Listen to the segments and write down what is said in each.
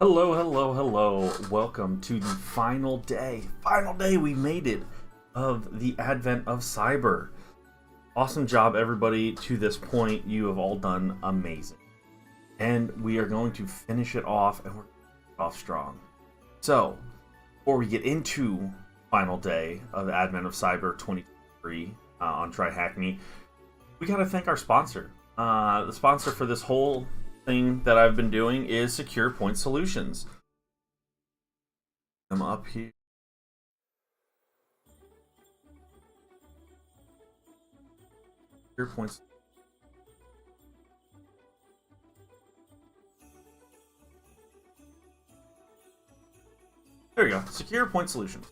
Hello, hello, hello. Welcome to the final day. Final day, we made it, of the advent of cyber. Awesome job, everybody. To this point, you have all done amazing. And we are going to finish it off, and we're off strong. So, before we get into final day of the advent of cyber 2023 on TryHackMe, we got to thank our sponsor. The sponsor for this whole thing that I've been doing is Secure Point Solutions. I'm up here. Secure Points. There we go. Secure Point Solutions.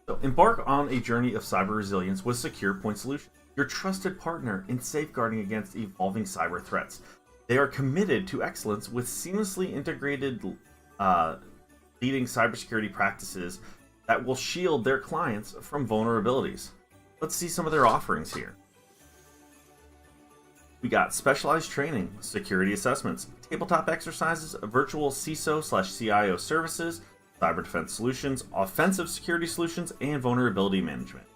So embark on a journey of cyber resilience with Secure Point Solutions, your trusted partner in safeguarding against evolving cyber threats. They are committed to excellence with seamlessly integrated leading cybersecurity practices that will shield their clients from vulnerabilities. Let's see some of their offerings here. We got specialized training, security assessments, tabletop exercises, virtual CISO/CIO services, cyber defense solutions, offensive security solutions, and vulnerability management.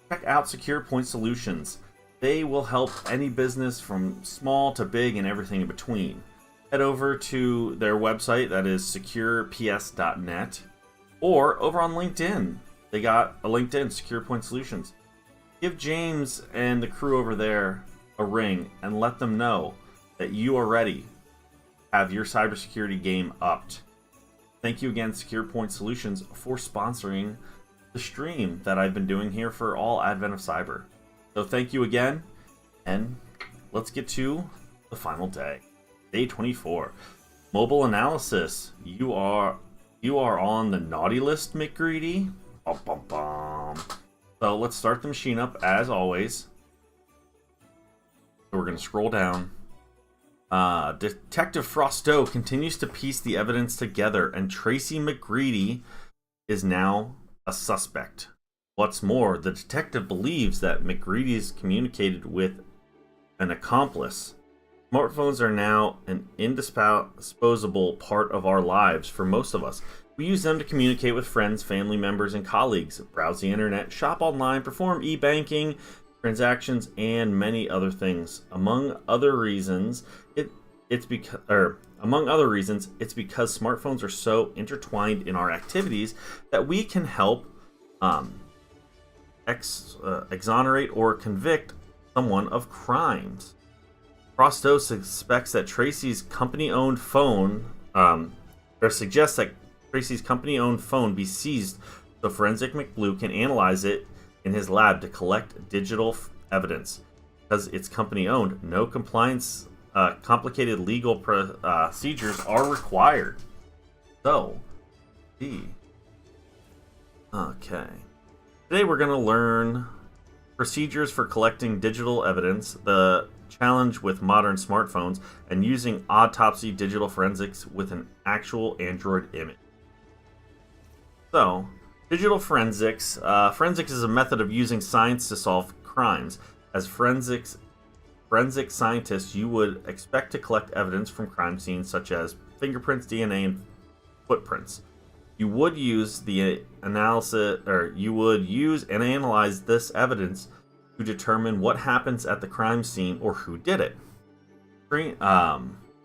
Check out Secure Point Solutions. They will help any business from small to big and everything in between. Head over to their website, that is secureps.net, or over on LinkedIn. They got a LinkedIn, Secure Point Solutions. Give James and the crew over there a ring and let them know that you are ready. Have your cybersecurity game upped. Thank you again, Secure Point Solutions, for sponsoring the stream that I've been doing here for all Advent of Cyber. So thank you again, and let's get to the final day. Day 24. Mobile analysis. You are on the naughty list, McGreedy. Bum, bum, bum. So let's start the machine up as always. So we're going to scroll down. Detective Frosto continues to piece the evidence together, and Tracy McGreedy is now a suspect. What's more, the detective believes that McGreedy's communicated with an accomplice. Smartphones are now an indisposable part of our lives for most of us. We use them to communicate with friends, family members, and colleagues, browse the internet, shop online, perform e-banking transactions, and many other things. Among other reasons, it's because smartphones are so intertwined in our activities that we can help exonerate or convict someone of crimes. Frosto suspects that Tracy's company-owned phone, or suggests that Tracy's company-owned phone be seized so Forensic McBlue can analyze it in his lab to collect digital evidence. Because it's company-owned, no complicated legal procedures are required. So, okay. Today we're going to learn procedures for collecting digital evidence, the challenge with modern smartphones, and using autopsy digital forensics with an actual Android image. So, digital forensics. Forensics is a method of using science to solve crimes. As forensic scientists, you would expect to collect evidence from crime scenes such as fingerprints, DNA, and footprints. You would use and analyze this evidence to determine what happens at the crime scene or who did it.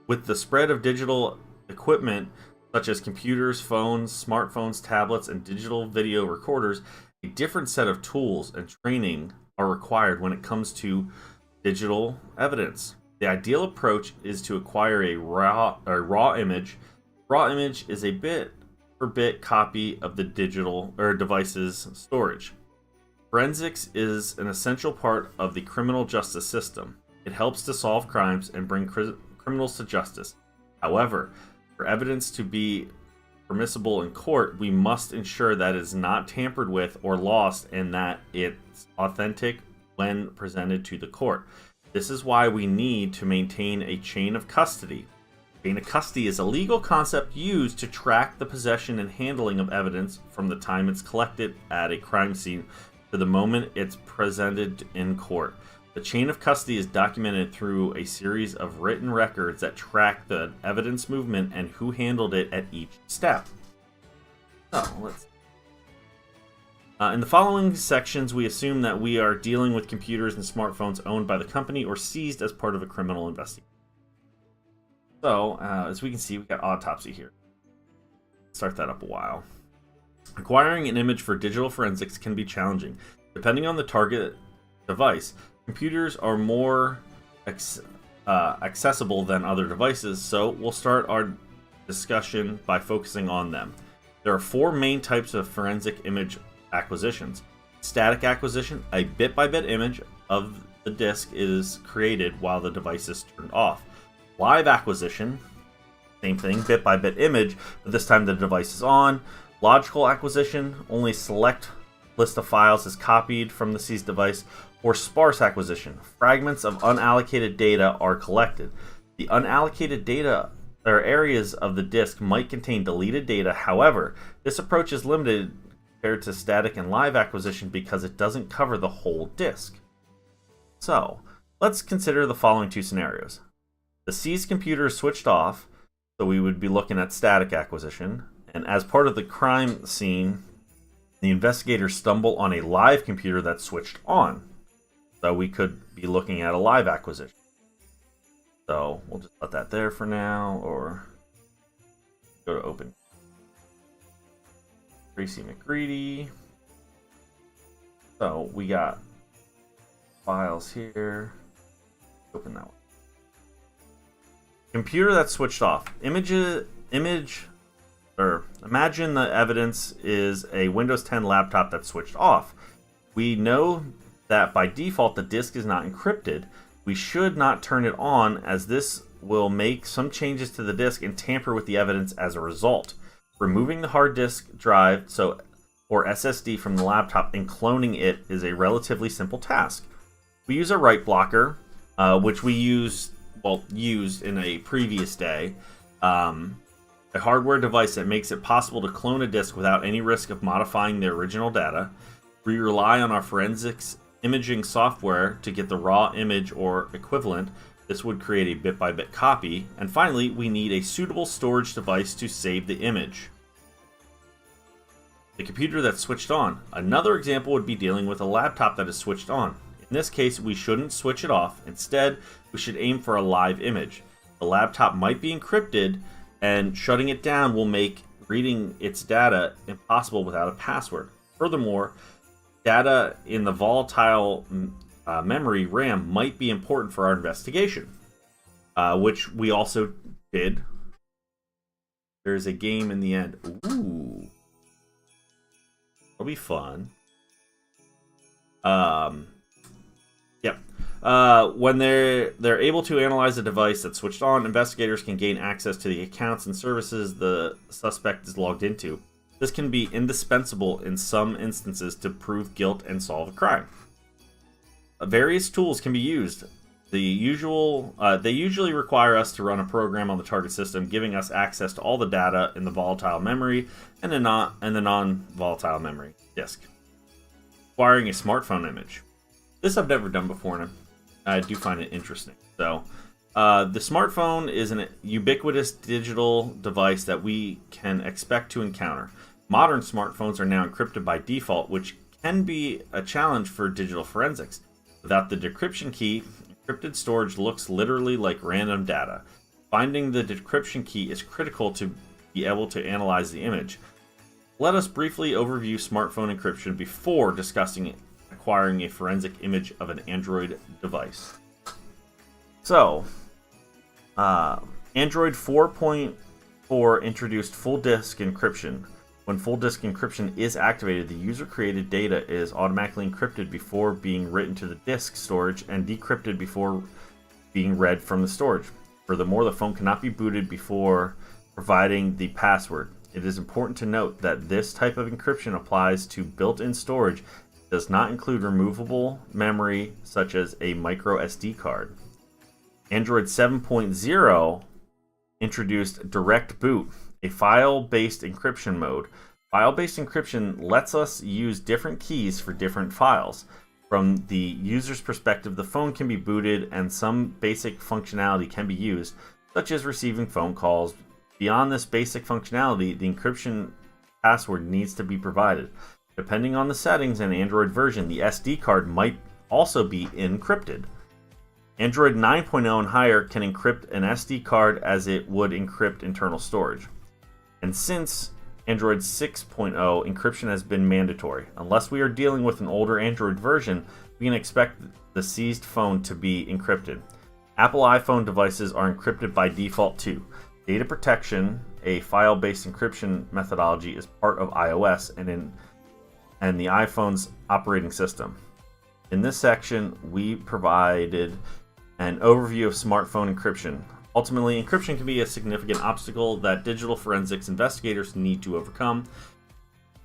With the spread of digital equipment such as computers, phones, smartphones, tablets, and digital video recorders, a different set of tools and training are required when it comes to digital evidence. The ideal approach is to acquire a raw image. Raw image is a bit-for-bit copy of the digital or device's storage. Forensics is an essential part of the criminal justice system. It helps to solve crimes and bring criminals to justice. However, for evidence to be permissible in court, we must ensure that it is not tampered with or lost and that it's authentic when presented to the court. This is why we need to maintain a chain of custody. Chain of custody is a legal concept used to track the possession and handling of evidence from the time it's collected at a crime scene to the moment it's presented in court. The The chain of custody is documented through a series of written records that track the evidence movement and who handled it at each step. So, let's... in the following sections, we assume that we are dealing with computers and smartphones owned by the company or seized as part of a criminal investigation. So, as we can see, we've got autopsy here. Start that up a while. Acquiring an image for digital forensics can be challenging. Depending on the target device, computers are more accessible than other devices, so we'll start our discussion by focusing on them. There are 4 main types of forensic image acquisitions. Static acquisition, a bit-by-bit image of the disk is created while the device is turned off. Live acquisition, same thing, bit-by-bit image, but this time the device is on. Logical acquisition, only select list of files is copied from the seized device. Or sparse acquisition, fragments of unallocated data are collected. The unallocated data or areas of the disk might contain deleted data. However, this approach is limited compared to static and live acquisition because it doesn't cover the whole disk. So, let's consider the following 2 scenarios. The seized computer is switched off, so we would be looking at static acquisition, and as part of the crime scene, the investigators stumble on a live computer that's switched on. So we could be looking at a live acquisition. So we'll just let that there for now, or go to open. Tracy McGreedy. So we got files here. Open that one. Computer that's switched off. Imagine the evidence is a Windows 10 laptop that's switched off. We know that by default the disk is not encrypted. We should not turn it on, as this will make some changes to the disk and tamper with the evidence as a result. Removing the hard disk drive or SSD from the laptop and cloning it is a relatively simple task. We use a write blocker, which we used in a previous day. A hardware device that makes it possible to clone a disk without any risk of modifying the original data. We rely on our forensics imaging software to get the raw image or equivalent. This would create a bit-by-bit copy. And finally, we need a suitable storage device to save the image. The computer that's switched on. Another example would be dealing with a laptop that is switched on. In this case, we shouldn't switch it off. Instead, we should aim for a live image. The laptop might be encrypted, and shutting it down will make reading its data impossible without a password. Furthermore, data in the volatile memory RAM might be important for our investigation, which we also did. There's a game in the end. Ooh. That'll be fun. Yep. When they're able to analyze a device that's switched on, investigators can gain access to the accounts and services the suspect is logged into. This can be indispensable in some instances to prove guilt and solve a crime. Various tools can be used. They usually require us to run a program on the target system, giving us access to all the data in the volatile memory and the non-volatile memory disk. Acquiring a smartphone image. This I've never done before, and I do find it interesting. So, the smartphone is a ubiquitous digital device that we can expect to encounter. Modern smartphones are now encrypted by default, which can be a challenge for digital forensics. Without the decryption key, encrypted storage looks literally like random data. Finding the decryption key is critical to be able to analyze the image. Let us briefly overview smartphone encryption before discussing acquiring a forensic image of an Android device. So, Android 4.4 introduced full disk encryption. When full disk encryption is activated, the user-created data is automatically encrypted before being written to the disk storage and decrypted before being read from the storage. Furthermore, the phone cannot be booted before providing the password. It is important to note that this type of encryption applies to built-in storage. It does not include removable memory such as a micro SD card. Android 7.0 introduced direct boot, a file-based encryption mode. File-based encryption lets us use different keys for different files. From the user's perspective, the phone can be booted and some basic functionality can be used, such as receiving phone calls. Beyond this basic functionality, the encryption password needs to be provided. Depending on the settings and Android version, the SD card might also be encrypted. Android 9.0 and higher can encrypt an SD card as it would encrypt internal storage. And since Android 6.0, encryption has been mandatory. Unless we are dealing with an older Android version, we can expect the seized phone to be encrypted. Apple iPhone devices are encrypted by default too. Data protection, a file-based encryption methodology, is part of iOS and the iPhone's operating system. In this section, we provided an overview of smartphone encryption. Ultimately, encryption can be a significant obstacle that digital forensics investigators need to overcome.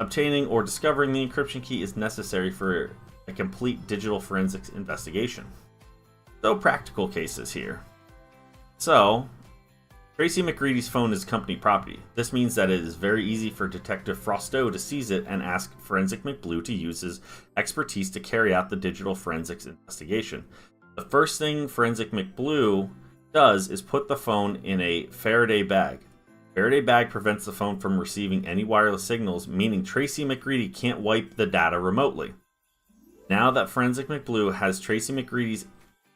Obtaining or discovering the encryption key is necessary for a complete digital forensics investigation. So, practical cases here. So, Tracy McGreedy's phone is company property. This means that it is very easy for Detective Frosteau to seize it and ask Forensic McBlue to use his expertise to carry out the digital forensics investigation. The first thing Forensic McBlue does is put the phone in a Faraday bag. Faraday bag prevents the phone from receiving any wireless signals, meaning Tracy McGreedy can't wipe the data remotely. Now that Forensic McBlue has Tracy McGreedy's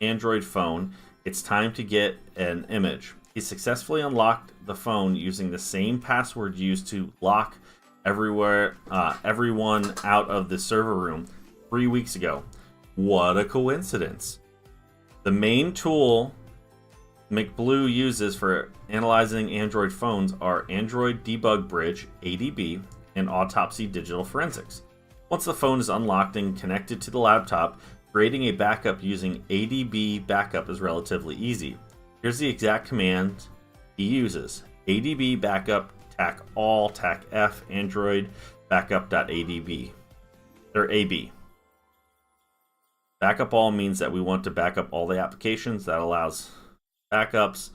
Android phone, it's time to get an image. He successfully unlocked the phone using the same password used to lock everyone out of the server room 3 weeks ago. What a coincidence. The main tool McBlue uses for analyzing Android phones are Android Debug Bridge, ADB, and Autopsy Digital Forensics. Once the phone is unlocked and connected to the laptop, creating a backup using ADB Backup is relatively easy. Here's the exact command he uses. ADB Backup TAC all TAC F Android Backup.adb or AB. Backup all means that we want to back up all the applications. That allows backups,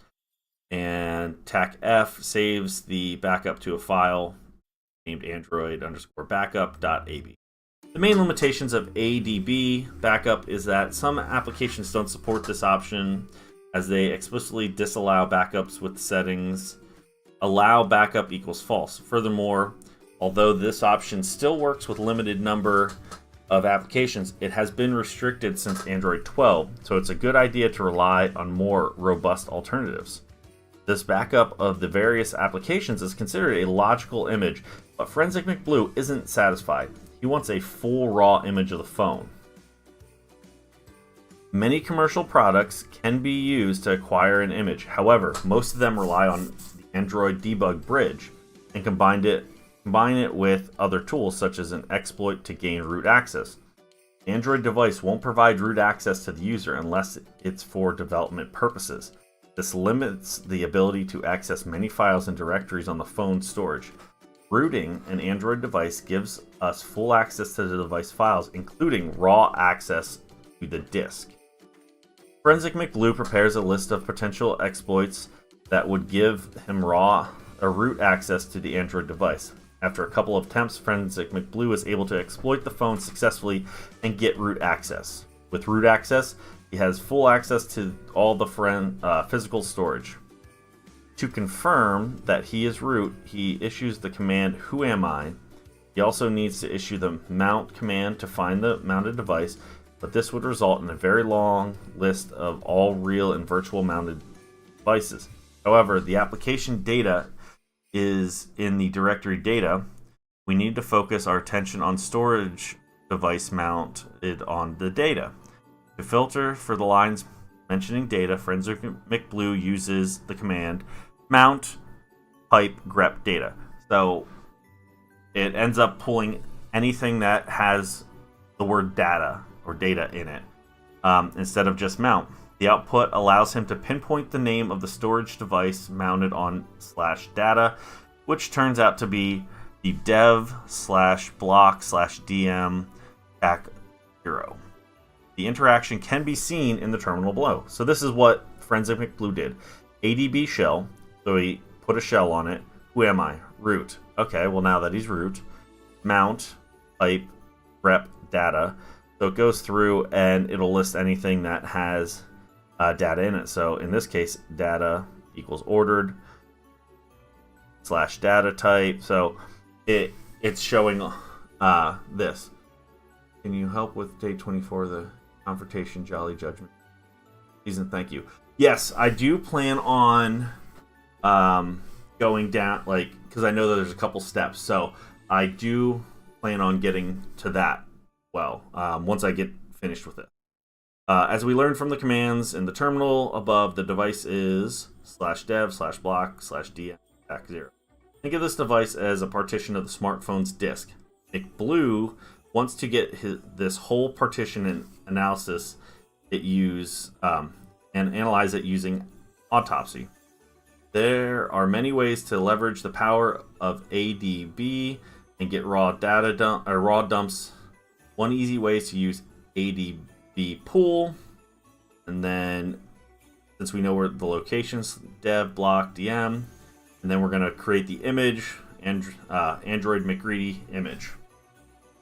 and TAC F saves the backup to a file named Android_backup.ab. The main limitations of ADB backup is that some applications don't support this option, as they explicitly disallow backups with settings allow backup equals false. Furthermore, although this option still works with limited number of applications, it has been restricted since Android 12, so it's a good idea to rely on more robust alternatives. This backup of the various applications is considered a logical image, but Forensic McBlue isn't satisfied. He wants a full raw image of the phone. Many commercial products can be used to acquire an image. However, most of them rely on the Android Debug Bridge and combine it with other tools such as an exploit to gain root access. The Android device won't provide root access to the user unless it's for development purposes. This limits the ability to access many files and directories on the phone's storage. Rooting an Android device gives us full access to the device files, including raw access to the disk. Forensic McBlue prepares a list of potential exploits that would give him root access to the Android device. After a couple of attempts, Forensic McBlue is able to exploit the phone successfully and get root access. With root access, he has full access to all the physical storage. To confirm that he is root, he issues the command "Who am I?" He also needs to issue the mount command to find the mounted device, but this would result in a very long list of all real and virtual mounted devices. However, the application data is in the directory data. We need to focus our attention on storage device mounted on the data. To filter for the lines mentioning data, Forensic McBlue uses the command mount pipe grep data. So it ends up pulling anything that has the word data or data in it instead of just mount. The output allows him to pinpoint the name of the storage device mounted on /data, which turns out to be the dev/block/dm TAC 0. The interaction can be seen in the terminal below. So this is what Forensic McBlue did. ADB shell, so he put a shell on it. Who am I? Root. Okay, well now that he's root, mount pipe grep data. So it goes through and it'll list anything that has data in it. So in this case, data equals ordered / data type. So it's showing this. Can you help with day 24, the confrontation jolly judgment season? Thank you. Yes, I do plan on going down, like, because I know that there's a couple steps. So I do plan on getting to that once I get finished with it. As we learned from the commands in the terminal above, the device is /dev/block/dm back 0. Think of this device as a partition of the smartphone's disk. McBlue wants to get this whole partition and analysis and analyze it using autopsy. There are many ways to leverage the power of ADB and get raw dumps. One easy way is to use ADB pool, and then since we know where the locations, dev block dm, and then we're going to create the image and Android McGreedy image.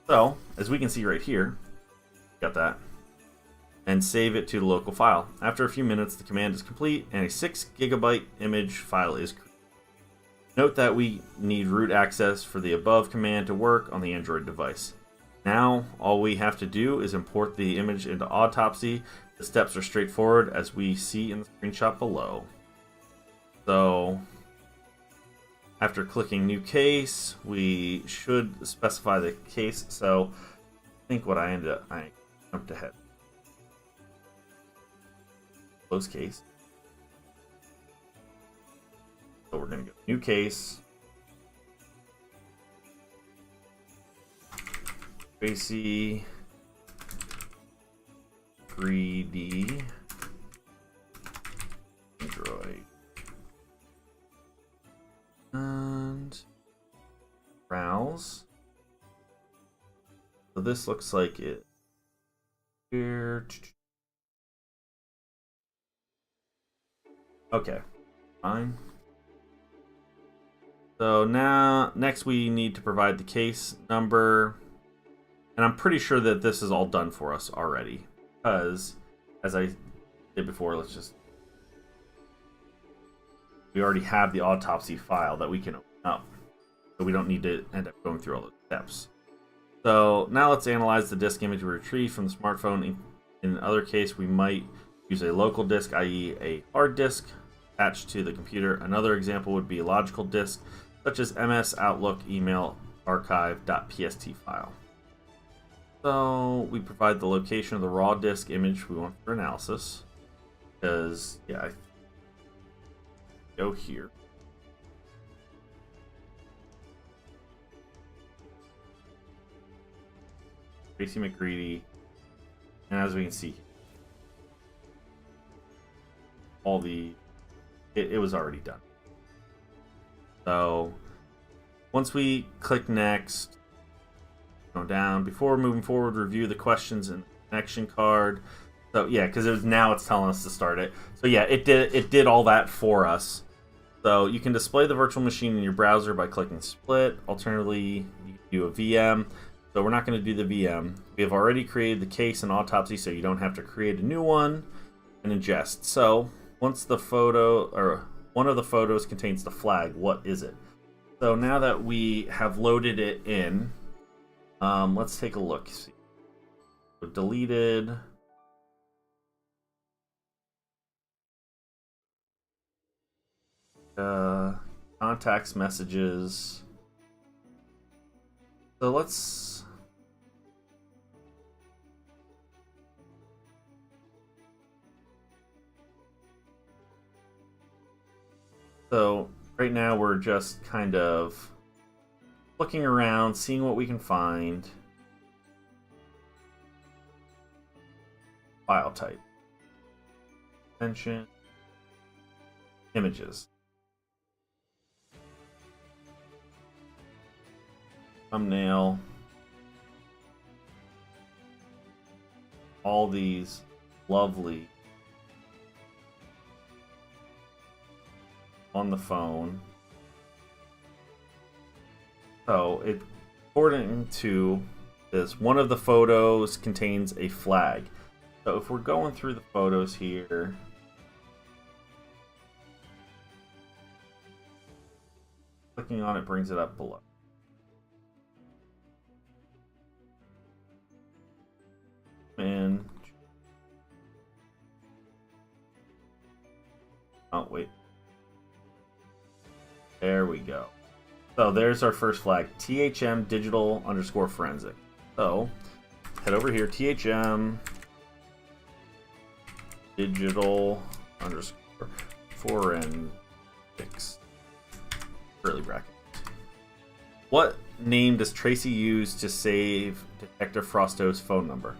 So as we can see right here, got that, and save it to the local file. After a few minutes, the command is complete and a 6 GB image file is created. Note that we need root access for the above command to work on the Android device. Now, all we have to do is import the image into Autopsy. The steps are straightforward, as we see in the screenshot below. So, after clicking New Case, we should specify the case. So, I think what I jumped ahead. Close case. So we're going to go New Case. Tracy McGreedy Android and browse. So this looks like it here. Okay, fine. So now next we need to provide the case number. And I'm pretty sure that this is all done for us already, because, as I did before, we already have the autopsy file that we can open up, so we don't need to end up going through all those steps. So now let's analyze the disk image we retrieved from the smartphone. In other case, we might use a local disk, i.e. a hard disk attached to the computer. Another example would be a logical disk, such as MS Outlook email archive.pst file. So we provide the location of the raw disk image we want for analysis. Because, yeah, I go here. Tracy McGreedy. And as we can see, it was already done. So once we click next, go down. Before moving forward, review the questions in the connection card. So yeah, because now it's telling us to start it. So yeah, it did all that for us. So you can display the virtual machine in your browser by clicking split. Alternatively, you can do a VM. So we're not going to do the VM. We have already created the case and autopsy, so you don't have to create a new one and ingest. So once the photo or one of the photos contains the flag, what is it? So now that we have loaded it in, let's take a look. See. So deleted. Contacts, messages. So let's. So right now we're just kind of looking around, seeing what we can find. File type. Extension. Images. Thumbnail. All these lovely on the phone. So according to is one of the photos contains a flag. So if we're going through the photos here, clicking on it brings it up below. And oh wait, there we go. So there's our first flag, THM digital underscore forensic. So head over here, THM digital underscore forensics, curly bracket. What name does Tracy use to save Detective Frosto's phone number?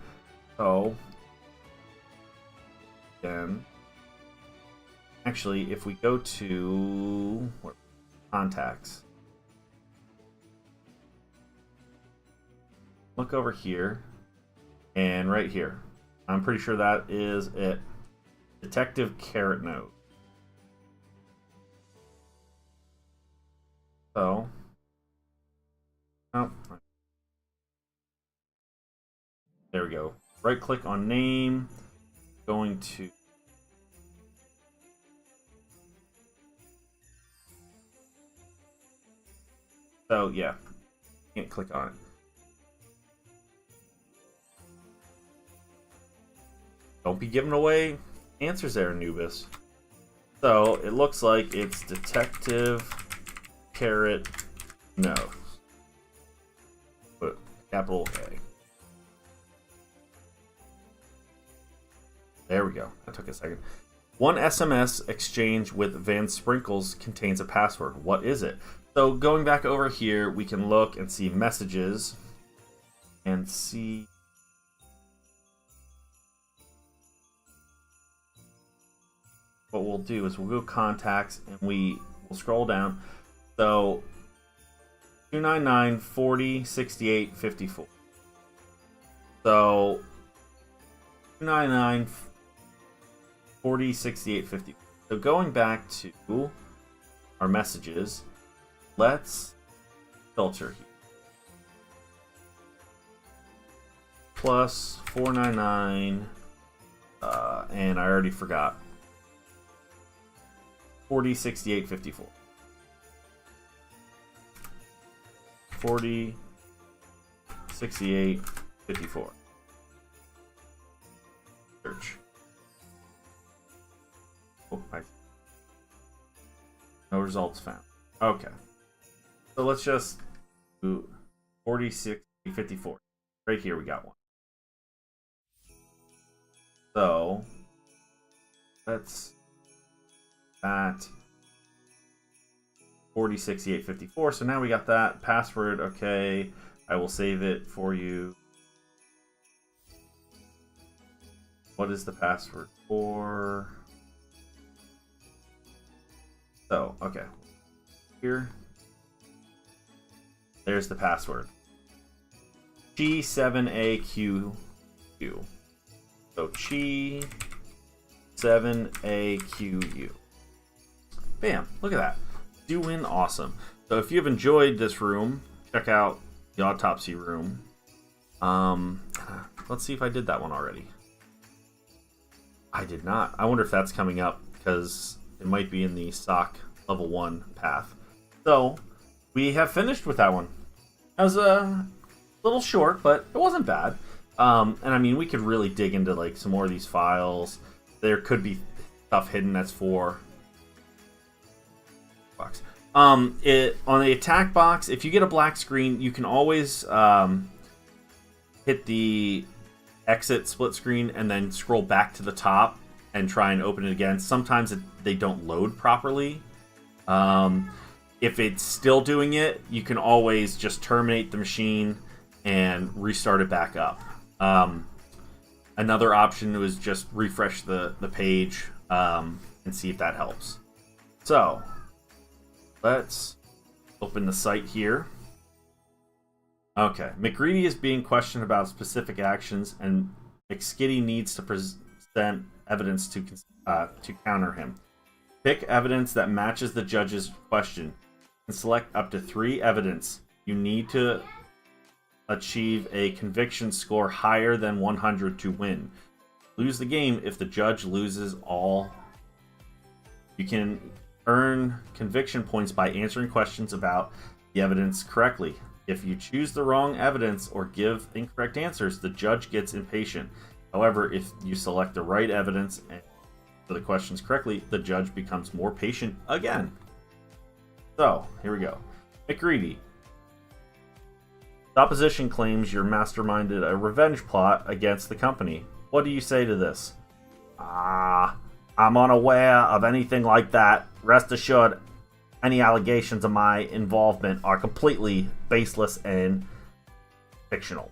So then, actually, if we go to contacts, look over here, and right here, I'm pretty sure that is it. Detective Carrot Nose. So, oh, there we go. Right click on name, going to yeah, can't click on it. Don't be giving away answers there, Anubis. So it looks like it's Detective Carrot Nose. But capital A. There we go. That took a second. One SMS exchange with Van Sprinkles contains a password. What is it? So going back over here, we can look and see messages and see. What we'll do is we'll go contacts and we will scroll down. So 299 40 68 54. So 299 40 68 54. So going back to our messages, let's filter here. Plus 499, and I already forgot. 40 68 54. 40 68 54. Search. Oh, no results found. Okay. So let's just do 46 54. Right here we got one. So let's that 40 68 54. So now we got that password. Okay, I will save it for you. What is the password for? So, okay. Here. There's the password. Chi7AQQ. So Chi7AQU. Bam! Look at that. Doing awesome. So if you've enjoyed this room, check out the autopsy room. Let's see if I did that one already. I did not. I wonder if that's coming up because it might be in the SOC level 1 path. So we have finished with that one. That was a little short, but it wasn't bad. And I mean, we could really dig into like some more of these files. There could be stuff hidden that's for box. On the attack box, if you get a black screen, you can always hit the exit split screen and then scroll back to the top and try and open it again. Sometimes they don't load properly. If it's still doing it, you can always just terminate the machine and restart it back up. Another option was just refresh the page and see if that helps. So let's open the site here. Okay, McGreedy is being questioned about specific actions, and McSkitty needs to present evidence to counter him. Pick evidence that matches the judge's question and select up to 3 evidence. You need to achieve a conviction score higher than 100 to win. Lose the game if the judge loses all. You can earn conviction points by answering questions about the evidence correctly. If you choose the wrong evidence or give incorrect answers, the judge gets impatient. However, if you select the right evidence and answer the questions correctly, the judge becomes more patient again. So, here we go. McGreedy. The opposition claims you're masterminded a revenge plot against the company. What do you say to this? I'm unaware of anything like that. Rest assured, any allegations of my involvement are completely baseless and fictional.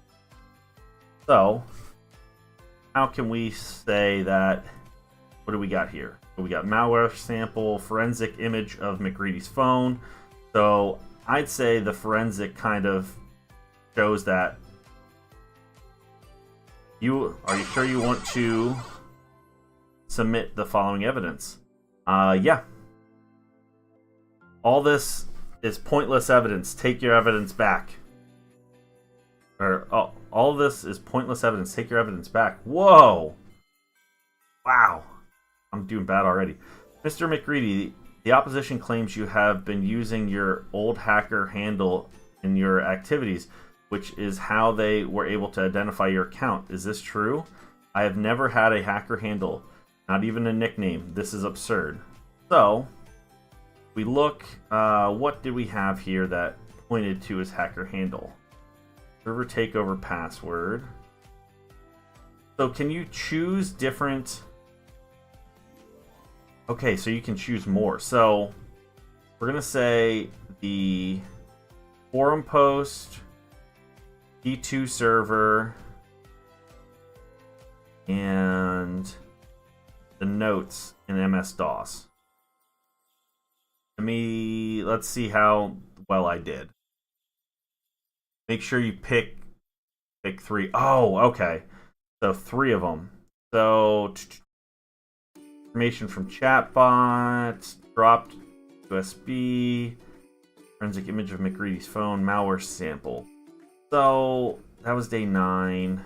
So, how can we say that? What do we got here? We got malware sample, forensic image of McGreedy's phone. So, I'd say the forensic kind of shows that are you sure you want to submit the following evidence? Yeah. All this is pointless evidence. Take your evidence back. All this is pointless evidence. Take your evidence back. Whoa. Wow. I'm doing bad already. Mr. McGreedy, the opposition claims you have been using your old hacker handle in your activities, which is how they were able to identify your account. Is this true? I have never had a hacker handle, not even a nickname. This is absurd. So, we look, what did we have here that pointed to his hacker handle? Server takeover password. So can you choose different... Okay, so you can choose more. So, we're going to say the forum post, P2 server, and the notes in MS-DOS. Let's see how well I did. Make sure you pick 3. Oh, okay. So 3 of them. So information from chatbot, dropped USB, forensic image of McGreedy's phone, malware sample. So that was day 9.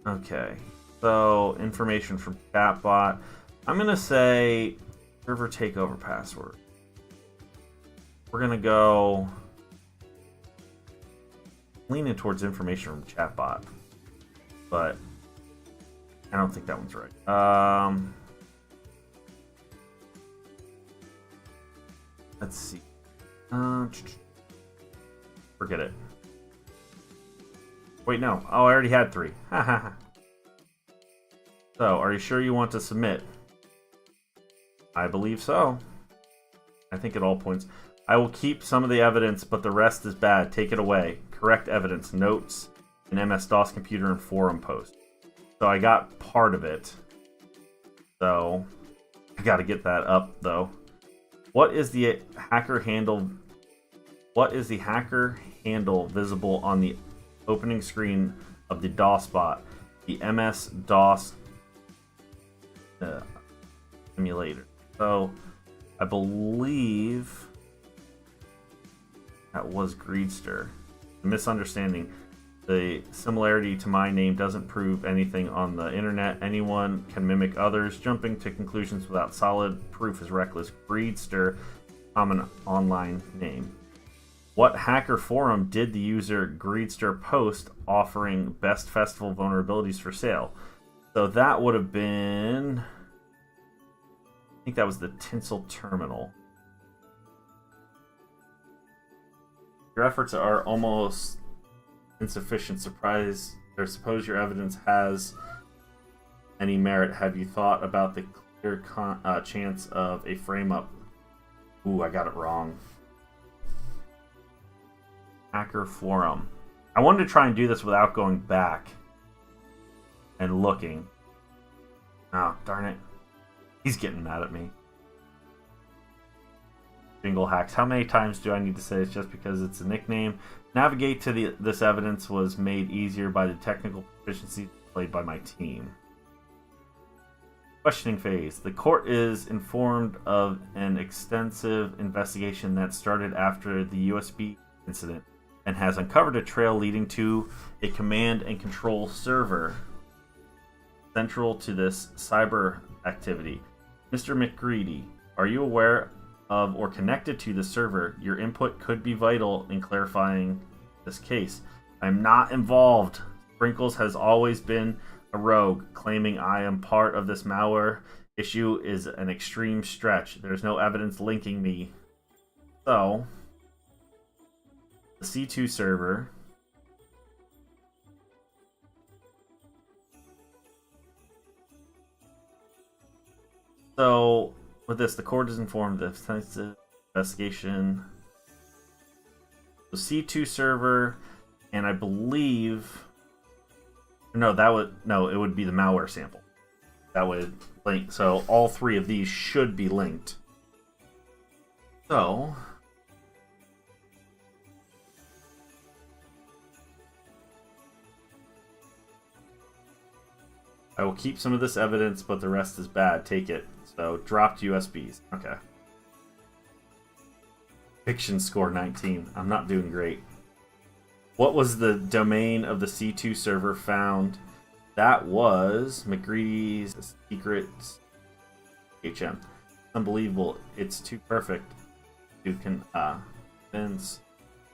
Okay. So information from chatbot. I'm gonna say server takeover password. We're gonna go leaning towards information from chatbot, but I don't think that one's right. Let's see. Forget it. Wait, no. Oh, I already had 3. So, are you sure you want to submit? I believe so. I think at all points. I will keep some of the evidence, but the rest is bad. Take it away. Correct evidence, notes, an MS-DOS computer, and forum post. So I got part of it. So I got to get that up, though. What is the hacker handle? What is the hacker handle visible on the opening screen of the DOS bot? The MS-DOS emulator. So I believe that was Greedster. A misunderstanding. The similarity to my name doesn't prove anything on the internet. Anyone can mimic others. Jumping to conclusions without solid proof is reckless. Greedster, common online name. What hacker forum did the user Greedster post offering best festival vulnerabilities for sale? So that would have been... I think that was the Tinsel Terminal. Your efforts are almost insufficient. Surprise, or suppose your evidence has any merit. Have you thought about the clear chance of a frame-up? Ooh, I got it wrong. Hacker forum. I wanted to try and do this without going back and looking. Oh, darn it. He's getting mad at me. Jingle hacks. How many times do I need to say it's just because it's a nickname? Navigate to this evidence was made easier by the technical proficiency displayed by my team. Questioning phase. The court is informed of an extensive investigation that started after the USB incident. and has uncovered a trail leading to a command and control server central to this cyber activity. Mr. McGreedy, are you aware of or connected to the server? Your input could be vital in clarifying this case. I'm not involved. Sprinkles has always been a rogue. Claiming I am part of this malware issue is an extreme stretch. There's no evidence linking me. So, the C2 server. So, with this, the court is informed of the investigation. The C2 server, and I believe, no, it would be the malware sample. That would link. So all three of these should be linked. So I will keep some of this evidence, but the rest is bad. Take it. So dropped USBs. Okay. Fiction score 19. I'm not doing great. What was the domain of the C2 server found? That was McGreedy's secret HM. Unbelievable. It's too perfect. You can convince.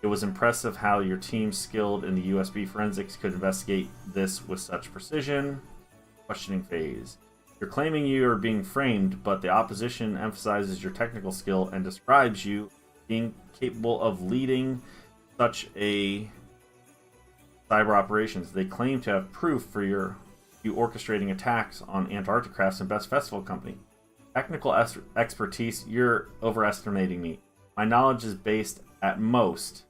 It was impressive how your team skilled in the USB forensics could investigate this with such precision. Questioning phase. You're claiming you are being framed, but the opposition emphasizes your technical skill and describes you being capable of leading such a cyber operations. They claim to have proof for you orchestrating attacks on Antarctic Crafts and Best Festival Company. Technical expertise, you're overestimating me. My knowledge is based at most.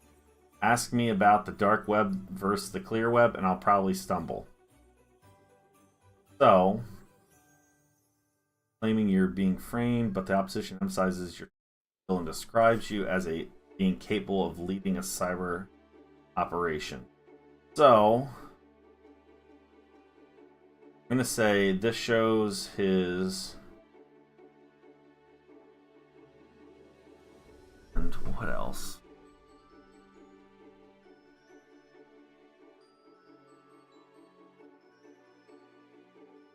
Ask me about the dark web versus the clear web, and I'll probably stumble. So, claiming you're being framed, but the opposition emphasizes your skill and describes you as being capable of leading a cyber operation. So, I'm going to say this shows his... And what else?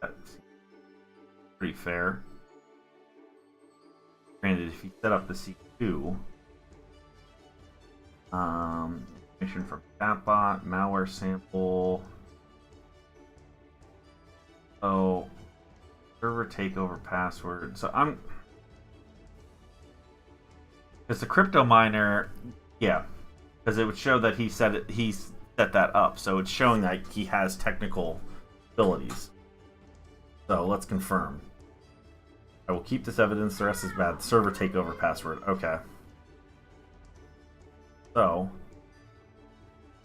That's pretty fair. Granted, if you set up the C2, information from chatbot, malware sample. So, server takeover password. So because the crypto miner, yeah, because it would show that he set that up. So it's showing that he has technical abilities. So let's confirm. I will keep this evidence. The rest is bad. Server takeover password. Okay. So,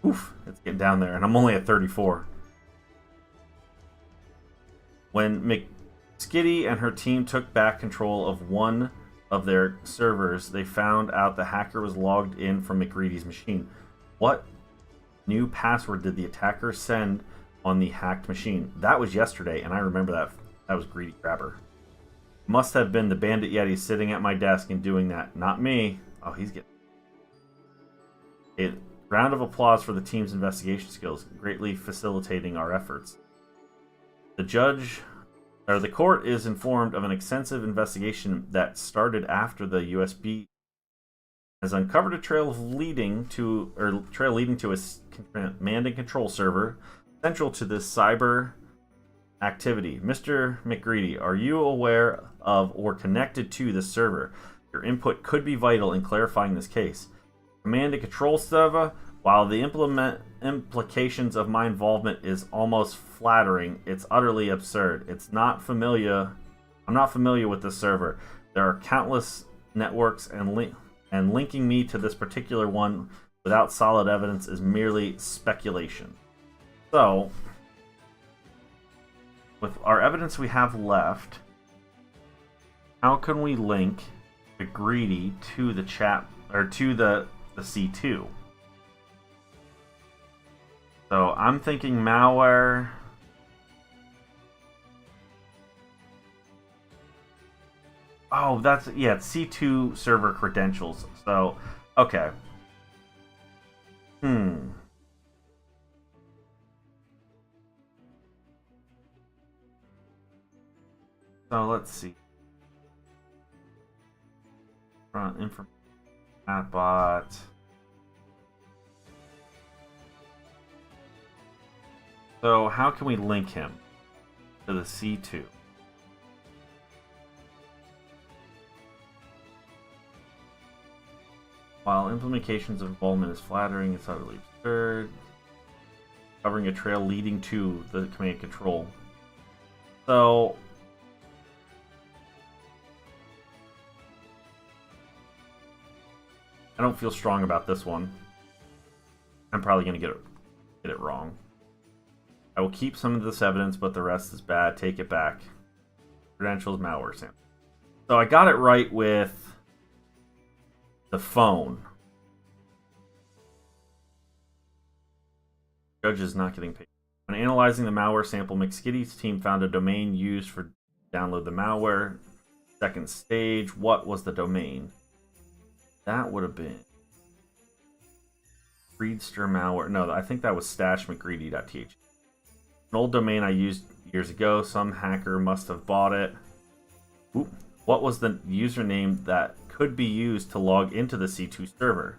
oof, it's getting down there, and I'm only at 34. When McGreedy and her team took back control of one of their servers, they found out the hacker was logged in from McGreedy's machine. What new password did the attacker send on the hacked machine? That was yesterday, and I remember that. That was Greedy Grabber. Must have been the Bandit Yeti sitting at my desk and doing that. Not me. Oh, he's getting... A round of applause for the team's investigation skills, greatly facilitating our efforts. The court is informed of an extensive investigation that started after the USB has uncovered a trail leading to a command and control server central to this cyber activity. Mr. McGreedy, are you aware of or connected to this server? Your input could be vital in clarifying this case. Command and control server, while the implications of my involvement is almost flattering, it's utterly absurd. I'm not familiar with this server. There are countless networks, and linking me to this particular one without solid evidence is merely speculation. So, with our evidence we have left, how can we link McGreedy to the chat, or to the C2? So I'm thinking malware. Oh, it's C2 server credentials. So, okay. So let's see. Front information. Chatbot. So how can we link him to the C2? While implementations of involvement is flattering, it's utterly absurd. Covering a trail leading to the command control. So I don't feel strong about this one. I'm probably going to get it wrong. I will keep some of this evidence, but the rest is bad. Take it back. Credentials, malware sample. So I got it right with the phone. Judge is not getting paid. When analyzing the malware sample, McGreedy's team found a domain used for download the malware. Second stage, what was the domain? That would have been Readster malware. No, I think that was stashmcgreedy.th. An old domain I used years ago. Some hacker must have bought it. Ooh. What was the username that could be used to log into the C2 server?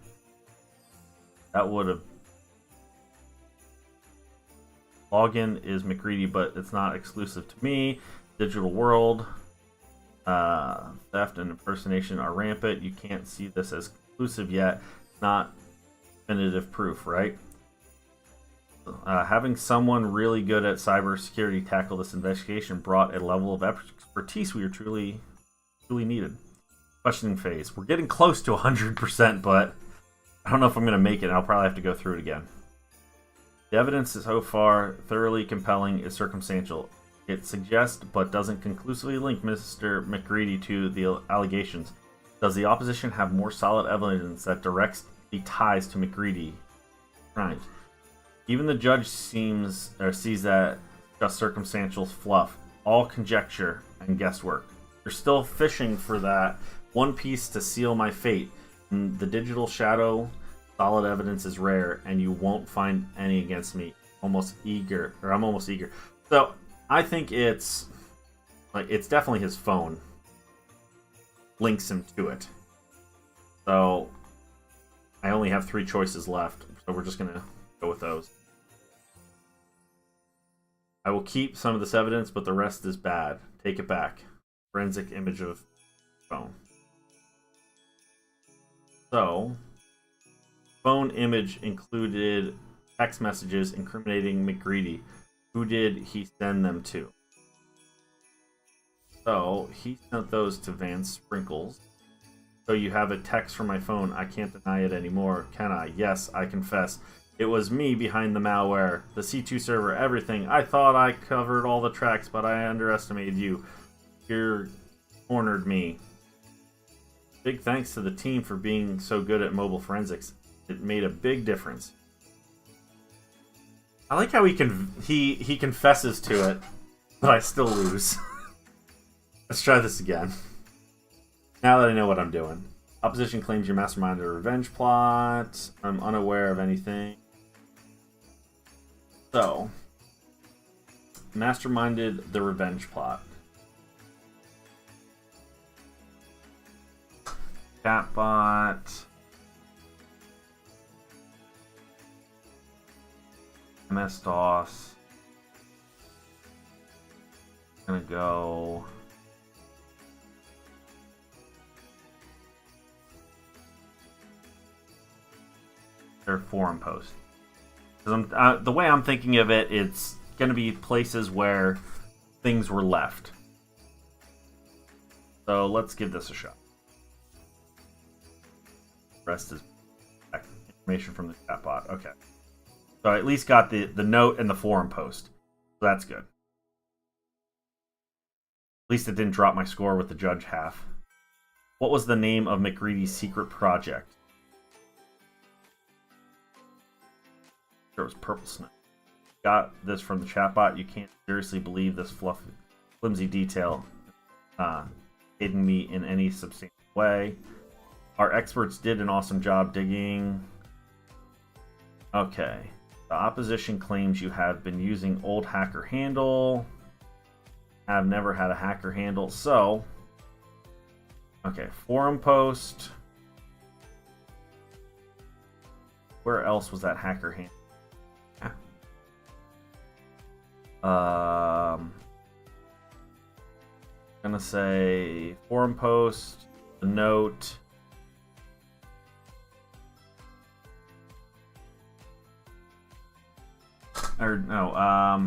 That would have... Login is McGreedy, but it's not exclusive to me. Digital world. Theft and impersonation are rampant. You can't see this as exclusive yet. Not definitive proof, right? Having someone really good at cybersecurity tackle this investigation brought a level of expertise we were truly needed. Questioning phase. We're getting close to 100%, but I don't know if I'm going to make it. And I'll probably have to go through it again. The evidence so far thoroughly compelling is circumstantial. It suggests but doesn't conclusively link Mr. McGreedy to the allegations. Does the opposition have more solid evidence that directs the ties to McGreedy crimes? Even the judge sees that just circumstantial fluff, all conjecture and guesswork. You're still fishing for that one piece to seal my fate. In the digital shadow, solid evidence is rare, and you won't find any against me. I'm almost eager. So I think it's definitely his phone links him to it. So I only have 3 choices left, so we're just gonna go with those. I will keep some of this evidence, but the rest is bad. Take it back. Forensic image of phone. So, phone image included text messages incriminating McGreedy. Who did he send them to? So, he sent those to Van Sprinkles. So you have a text from my phone. I can't deny it anymore, can I? Yes, I confess. It was me behind the malware, the C2 server, everything. I thought I covered all the tracks, but I underestimated you. You cornered me. Big thanks to the team for being so good at mobile forensics. It made a big difference. I like how he confesses to it, but I still lose. Let's try this again. Now that I know what I'm doing. Opposition claims you masterminded a revenge plot. I'm unaware of anything. So, masterminded the revenge plot. Chatbot. MS-DOS. Gonna go... their forum post. The way I'm thinking of it, it's going to be places where things were left. So let's give this a shot. Rest is information from the chatbot. Okay. So I at least got the note and the forum post. So that's good. At least it didn't drop my score with the judge half. What was the name of McGreedy's secret project? It was Purple Snow. Got this from the chatbot. You can't seriously believe this flimsy detail hidden me in any substantial way. Our experts did an awesome job digging. Okay. The opposition claims you have been using old hacker handle. I've never had a hacker handle. So, okay, forum post. Where else was that hacker handle? Gonna say forum post, a note. Or no, as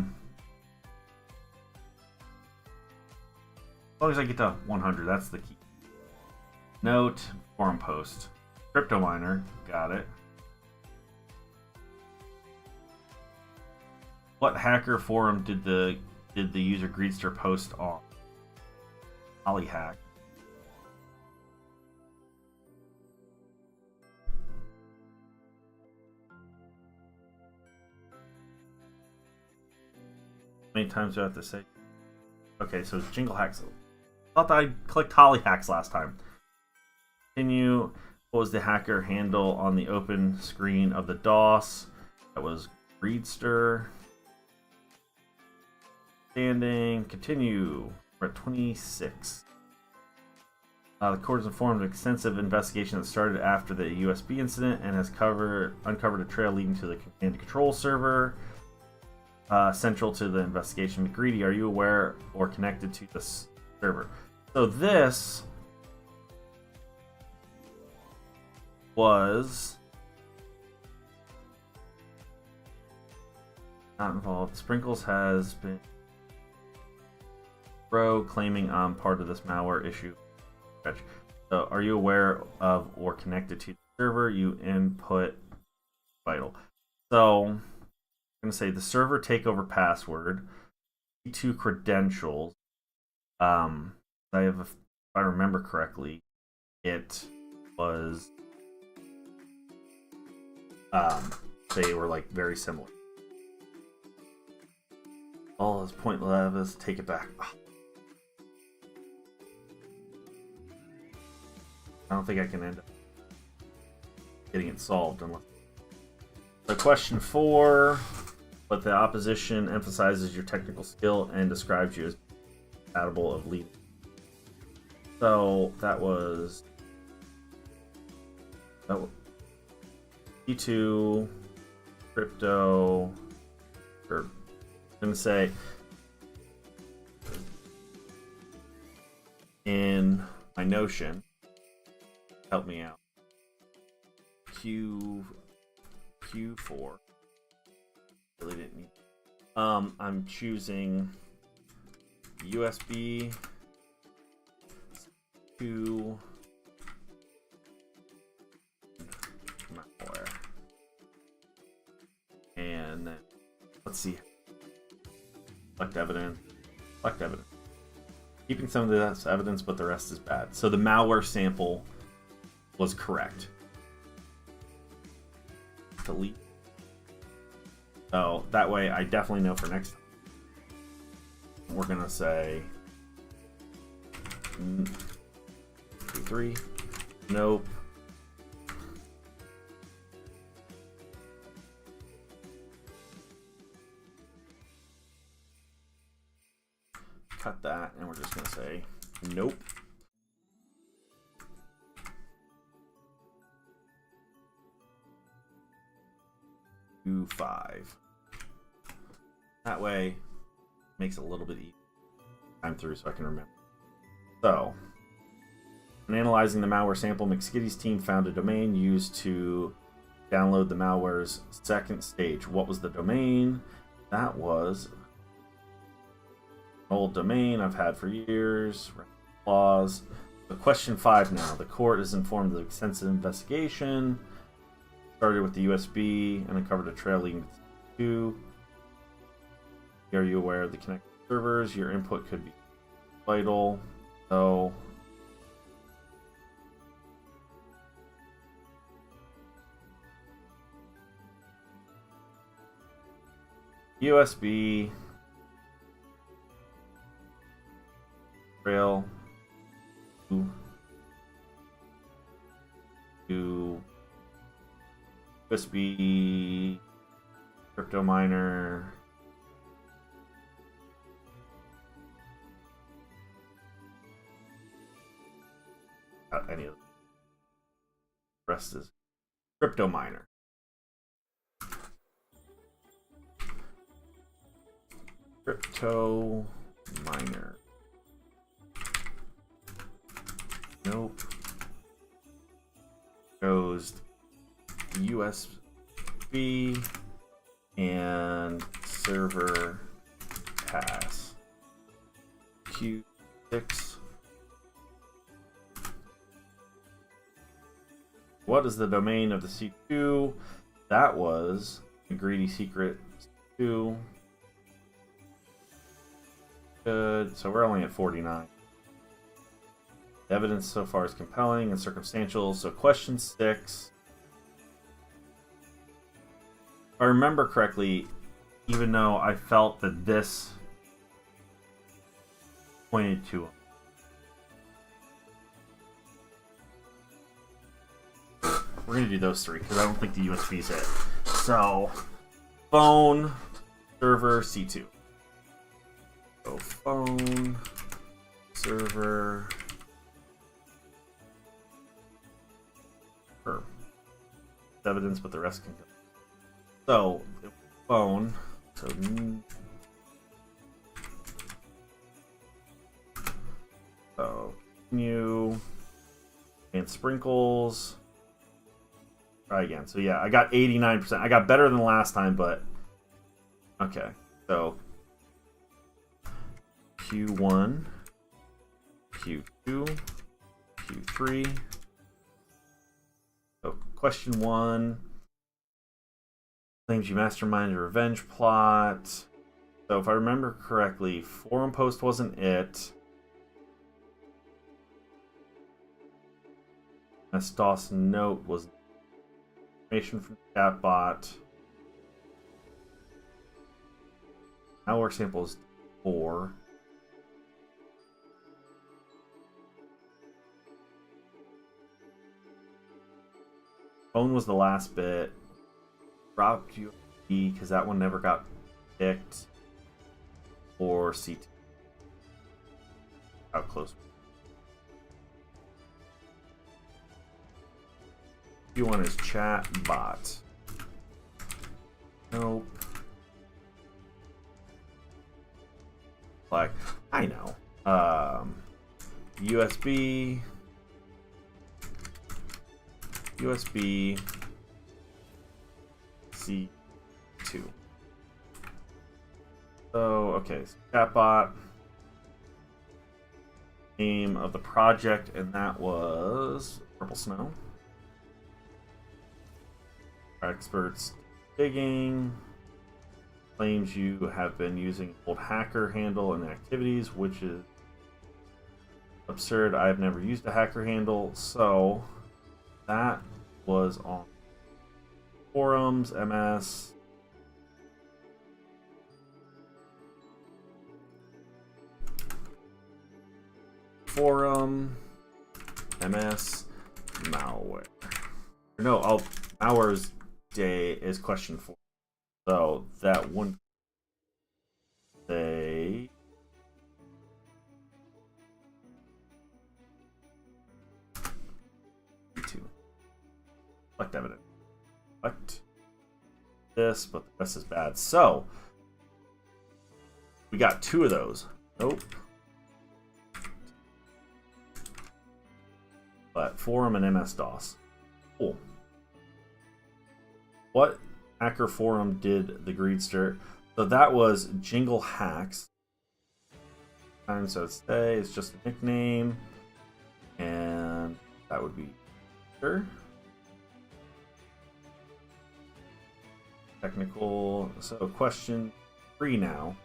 long as I get to 100, that's the key. Note, forum post, crypto miner, got it. What hacker forum did the user Greedster post on? TryHack. How many times do I have to say? Okay, so it's Jingle Hacks. I thought I clicked TryHacks last time. Continue. What was the hacker handle on the open screen of the DOS? That was Greedster. Standing. Continue. We're at 26. The court has informed an extensive investigation that started after the USB incident and has uncovered a trail leading to the command and control server. Central to the investigation. McGreedy, are you aware or connected to this server? So this was not involved. Sprinkles has been claiming I'm part of this malware issue. So are you aware of or connected to the server? You input vital. So I'm going to say the server takeover password, T2 credentials. If I remember correctly, it was they were like very similar. All his point levels, take it back. Oh. I don't think I can end up getting it solved unless. So question 4, but the opposition emphasizes your technical skill and describes you as compatible of leading. So that was E2 crypto. Or I'm gonna say in my Notion. Help me out. Q4. Really didn't need. I'm choosing USB to malware, and then let's see. Collect evidence. Keeping some of this evidence, but the rest is bad. So the malware sample was correct. Delete. So that way I definitely know for next time. We're gonna say 3. Nope. Cut that, and we're just gonna say nope. Q5. That way, makes it a little bit easier time through so I can remember. So, in analyzing the malware sample, McGreedy's team found a domain used to download the malware's second stage. What was the domain? That was an old domain I've had for years. Laws. So question 5 now. The court is informed of the extensive investigation. Started with the USB and uncovered a trail leading to. Are you aware of the connected servers? Your input could be vital. So USB trail to USB crypto miner got any of the rest is crypto miner. Crypto miner. Nope. Goes USB and server pass. Q6. What is the domain of the C2? That was McGreedy secret 2. Good. So we're only at 49. The evidence so far is compelling and circumstantial. So question 6. If I remember correctly, even though I felt that this pointed to him. We're going to do those 3 because I don't think the USB's it. So, phone, server, C2. So, phone, server, evidence, but the rest can go. So, phone, so new and sprinkles. Try again. So yeah, I got 89%. I got better than last time, but okay. So Q1, Q2, Q3. So question 1. Claims you masterminded a revenge plot. So if I remember correctly, forum post wasn't it. MS-DOS note was information from the chatbot. Malware sample is 4. Phone was the last bit. Dropped USB because that one never got picked. Or C2. How close? Q1 is chat bot. Nope. Like, I know. USB. USB. C2. So, okay. So chatbot. Name of the project, and that was Purple Snow. Experts digging. Claims you have been using old hacker handle in the activities, which is absurd. I've never used a hacker handle. So that was on forums, MS. Forum, MS, malware. No, malware's day is question 4. So that one say two. Select evidence. Select this, but the rest is bad. So we got 2 of those. Nope. But forum and MS-DOS. Cool. What hacker forum did the Greedster? So that was Jingle Hacks. And so it's just a nickname. And that would be sure. Technical. So question 3 now.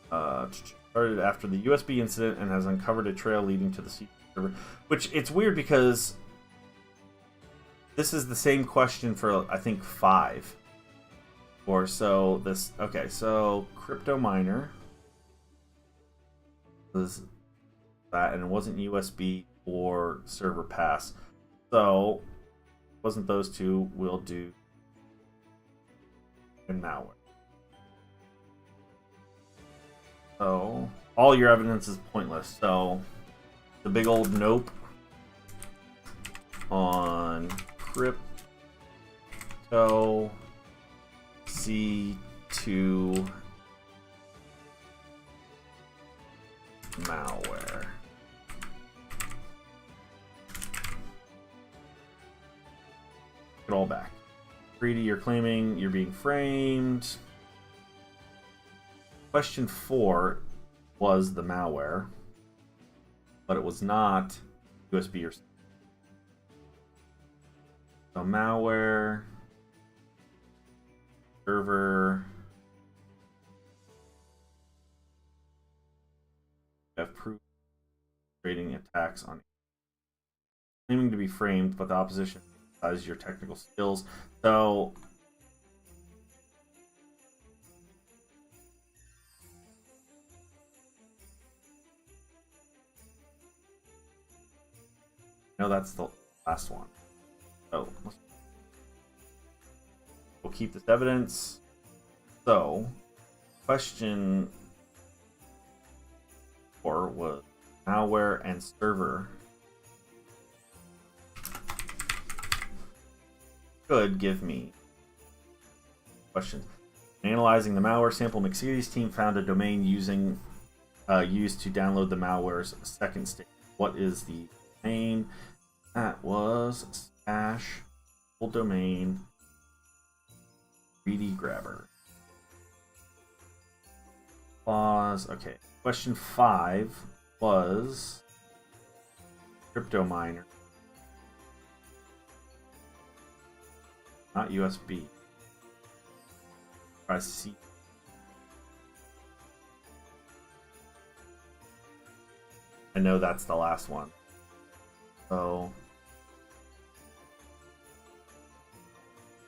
Started after the USB incident and has uncovered a trail leading to the C server. Which it's weird because this is the same question for, I think, 5 or so. This okay, so crypto miner was that, and it wasn't USB or server pass. So wasn't those 2. We'll do and malware. So all your evidence is pointless. So the big old nope on crypto C2 malware. It all back. McGreedy, you're claiming you're being framed. Question 4 was the malware, but it was not USB or. So malware, server, have proof creating attacks on claiming to be framed, but the opposition emphasizes your technical skills. So no, that's the last one. So we'll keep this evidence. So question 4 was malware and server could give me questions. Analyzing the malware sample, McGreedy's team found a domain used to download the malware's second stage. What is the domain? That was slash full domain McGreedy grabber. Pause. Okay. Question 5 was crypto miner. Not USB. Try C. I know that's the last one. So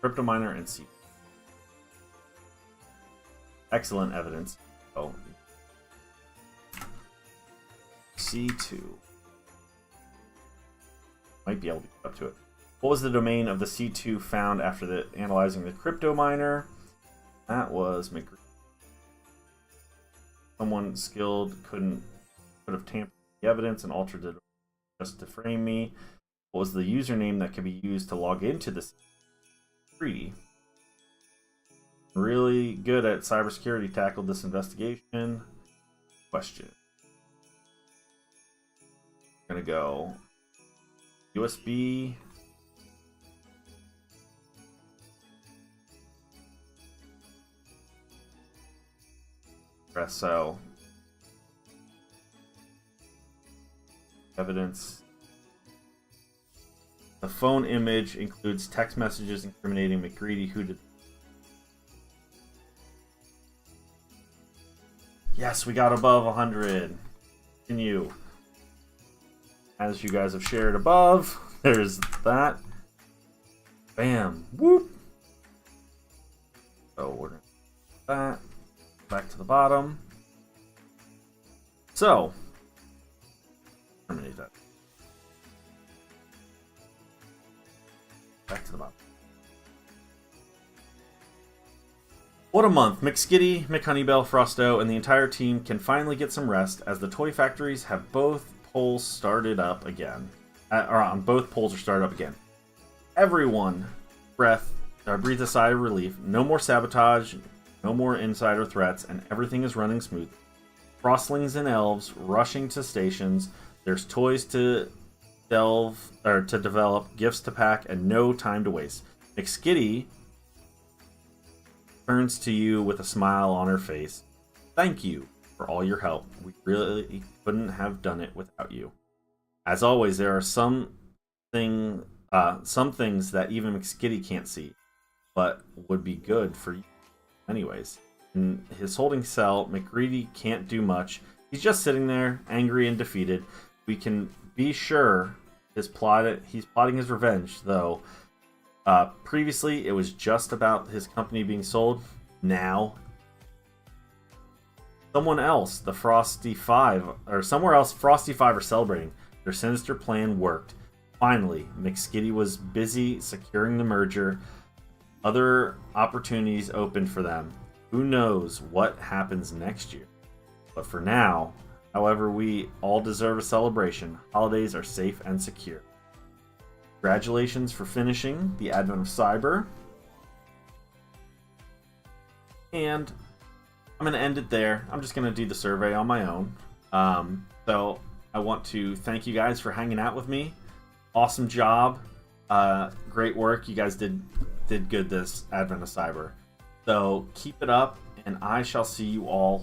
crypto miner and C. Excellent evidence. Oh. C2. Might be able to get up to it. What was the domain of the C2 found after analyzing the crypto miner? That was McGreedy. Someone skilled could have tampered with the evidence and altered it just to frame me. What was the username that could be used to log into the McGreedy? Really good at cybersecurity, tackled this investigation. Question. I'm gonna go USB. Press so. Evidence. The phone image includes text messages incriminating McGreedy, who did. Yes, we got above 100. Continue. As you guys have shared above, there's that. Bam. Whoop. So we're going to put that back to the bottom. So, terminate that. Back to the bottom. What a month. McGreedy, McHoneybell, Frosto, and the entire team can finally get some rest as the toy factories have both poles started up again. Both poles are started up again. Everyone breathe a sigh of relief. No more sabotage, no more insider threats, and everything is running smooth. Frostlings and elves rushing to stations. There's toys to develop, gifts to pack, and no time to waste. McGreedy turns to you with a smile on her face. Thank you for all your help. We really couldn't have done it without you. As always, there are some things that even McGreedy can't see, but would be good for you anyways. In his holding cell, McGreedy can't do much. He's just sitting there, angry and defeated. We can be sure he's plotting his revenge, though. Previously, it was just about his company being sold. Now, somewhere else, Frosty Five are celebrating. Their sinister plan worked. Finally, McGreedy was busy securing the merger. Other opportunities opened for them. Who knows what happens next year? But for now, however, we all deserve a celebration. Holidays are safe and secure. Congratulations for finishing the Advent of Cyber. And I'm going to end it there. I'm just going to do the survey on my own. So I want to thank you guys for hanging out with me. Awesome job. Great work. You guys did good this Advent of Cyber. So keep it up, and I shall see you all